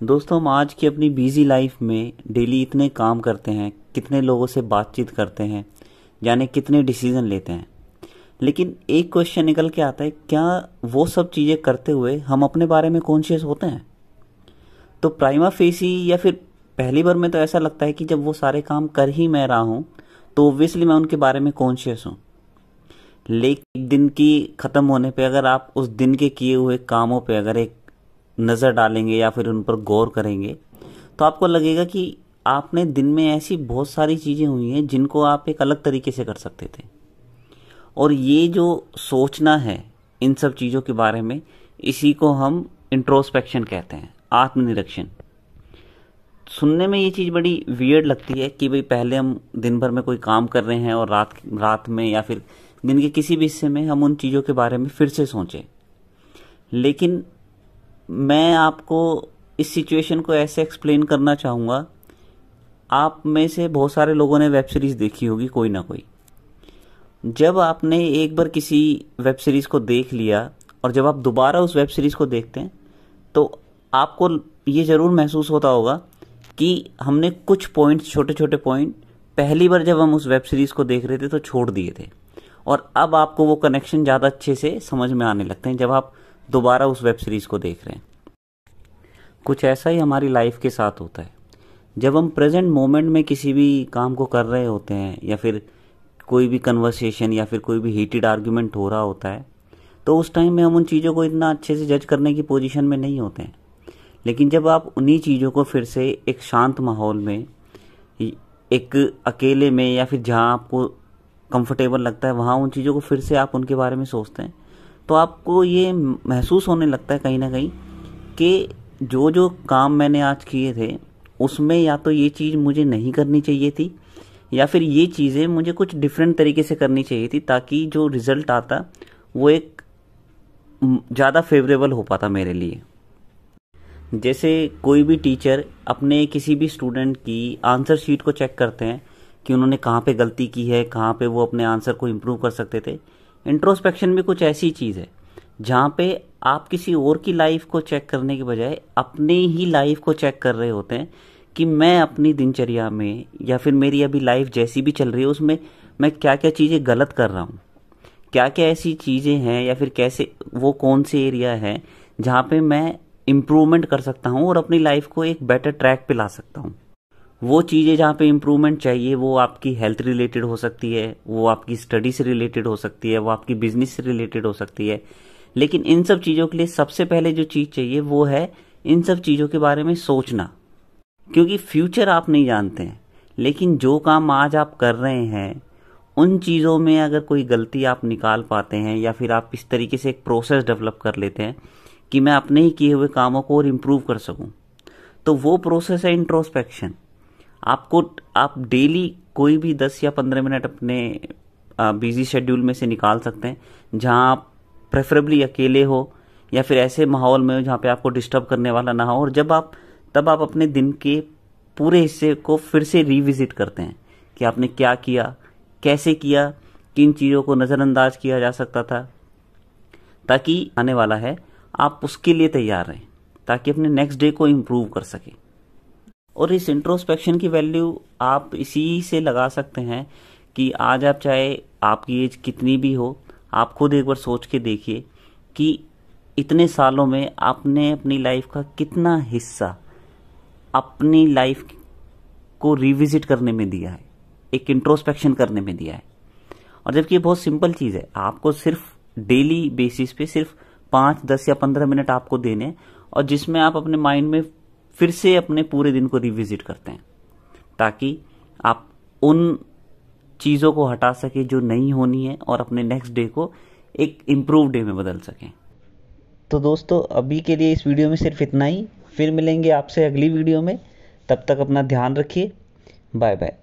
दोस्तों, हम आज की अपनी बिजी लाइफ में डेली इतने काम करते हैं, कितने लोगों से बातचीत करते हैं, जाने कितने डिसीजन लेते हैं। लेकिन एक क्वेश्चन निकल के आता है, क्या वो सब चीज़ें करते हुए हम अपने बारे में कॉन्शियस होते हैं? तो प्राइमा फेसी या फिर पहली बार में तो ऐसा लगता है कि जब वो सारे काम कर ही मैं रहा हूँ तो ऑब्वियसली मैं उनके बारे में कॉन्शियस हूँ। लेकिन एक दिन की ख़त्म होने पे अगर आप उस दिन के किए हुए कामों पे अगर एक नज़र डालेंगे या फिर उन पर गौर करेंगे तो आपको लगेगा कि आपने दिन में ऐसी बहुत सारी चीज़ें हुई हैं जिनको आप एक अलग तरीके से कर सकते थे। और ये जो सोचना है इन सब चीज़ों के बारे में, इसी को हम इंट्रोस्पेक्शन कहते हैं, आत्मनिरीक्षण। सुनने में ये चीज़ बड़ी वियर्ड लगती है कि भाई पहले हम दिन भर में कोई काम कर रहे हैं और रात में या फिर दिन के किसी भी हिस्से में हम उन चीज़ों के बारे में फिर से सोचें। लेकिन मैं आपको इस सिचुएशन को ऐसे एक्सप्लेन करना चाहूँगा, आप में से बहुत सारे लोगों ने वेब सीरीज़ देखी होगी कोई ना कोई। जब आपने एक बार किसी वेब सीरीज़ को देख लिया और जब आप दोबारा उस वेब सीरीज़ को देखते हैं तो आपको ये ज़रूर महसूस होता होगा कि हमने कुछ पॉइंट्स, छोटे छोटे पॉइंट पहली बार जब हम उस वेब सीरीज़ को देख रहे थे तो छोड़ दिए थे, और अब आपको वो कनेक्शन ज़्यादा अच्छे से समझ में आने लगते हैं जब आप दोबारा उस वेब सीरीज़ को देख रहे हैं। कुछ ऐसा ही हमारी लाइफ के साथ होता है। जब हम प्रेजेंट मोमेंट में किसी भी काम को कर रहे होते हैं या फिर कोई भी कन्वर्सेशन या फिर कोई भी हीटेड आर्ग्यूमेंट हो रहा होता है तो उस टाइम में हम उन चीज़ों को इतना अच्छे से जज करने की पोजीशन में नहीं होते हैं। लेकिन जब आप उन्हीं चीज़ों को फिर से एक शांत माहौल में, एक अकेले में या फिर जहाँ आपको कंफर्टेबल लगता है वहाँ उन चीज़ों को फिर से आप उनके बारे में सोचते हैं तो आपको ये महसूस होने लगता है कहीं ना कहीं कि जो जो काम मैंने आज किए थे उसमें या तो ये चीज़ मुझे नहीं करनी चाहिए थी या फिर ये चीज़ें मुझे कुछ डिफरेंट तरीके से करनी चाहिए थी, ताकि जो रिज़ल्ट आता वो एक ज़्यादा फेवरेबल हो पाता मेरे लिए। जैसे कोई भी टीचर अपने किसी भी स्टूडेंट की आंसर शीट को चेक करते हैं कि उन्होंने कहाँ पे गलती की है, कहाँ पे वो अपने आंसर को इम्प्रूव कर सकते थे। इंट्रोस्पेक्शन भी कुछ ऐसी चीज़ है जहाँ पे आप किसी और की लाइफ को चेक करने के बजाय अपने ही लाइफ को चेक कर रहे होते हैं कि मैं अपनी दिनचर्या में या फिर मेरी अभी लाइफ जैसी भी चल रही है उसमें मैं क्या क्या चीज़ें गलत कर रहा हूँ, क्या क्या ऐसी चीज़ें हैं या फिर कैसे वो कौन से एरिया है जहाँ पे मैं इम्प्रूवमेंट कर सकता हूँ और अपनी लाइफ को एक बेटर ट्रैक पे ला सकता हूँ। वो चीज़ें जहाँ पे इम्प्रूवमेंट चाहिए वो आपकी हेल्थ रिलेटेड हो सकती है, वो आपकी स्टडी से रिलेटेड हो सकती है, वो आपकी बिजनेस से रिलेटेड हो सकती है। लेकिन इन सब चीज़ों के लिए सबसे पहले जो चीज़ चाहिए वो है इन सब चीज़ों के बारे में सोचना। क्योंकि फ्यूचर आप नहीं जानते हैं, लेकिन जो काम आज आप कर रहे हैं उन चीज़ों में अगर कोई गलती आप निकाल पाते हैं या फिर आप इस तरीके से एक प्रोसेस डेवलप कर लेते हैं कि मैं अपने ही किए हुए कामों को और इम्प्रूव कर सकूं, तो वो प्रोसेस है इंट्रोस्पेक्शन। आप डेली कोई भी 10 या 15 मिनट अपने बिजी शेड्यूल में से निकाल सकते हैं जहां आप प्रेफरेबली अकेले हो या फिर ऐसे माहौल में हो जहाँ पे आपको डिस्टर्ब करने वाला ना हो, और तब आप अपने दिन के पूरे हिस्से को फिर से रिविजिट करते हैं कि आपने क्या किया, कैसे किया, किन चीज़ों को नज़रअंदाज किया जा सकता था, ताकि आने वाला है आप उसके लिए तैयार रहें, ताकि अपने नेक्स्ट डे को इम्प्रूव कर सकें। और इस इंट्रोस्पेक्शन की वैल्यू आप इसी से लगा सकते हैं कि आज आप चाहे आपकी एज कितनी भी हो, आप खुद एक बार सोच के देखिए कि इतने सालों में आपने अपनी लाइफ का कितना हिस्सा अपनी लाइफ को रिविजिट करने में दिया है, एक इंट्रोस्पेक्शन करने में दिया है। और जबकि ये बहुत सिंपल चीज़ है, आपको सिर्फ डेली बेसिस पे सिर्फ 5, 10 या 15 मिनट आपको देने, और जिसमें आप अपने माइंड में फिर से अपने पूरे दिन को रिविजिट करते हैं ताकि आप उन चीज़ों को हटा सके जो नहीं होनी है और अपने नेक्स्ट डे को एक इम्प्रूव डे में बदल सकें। तो दोस्तों, अभी के लिए इस वीडियो में सिर्फ इतना ही। फिर मिलेंगे आपसे अगली वीडियो में। तब तक अपना ध्यान रखिए। Bye bye.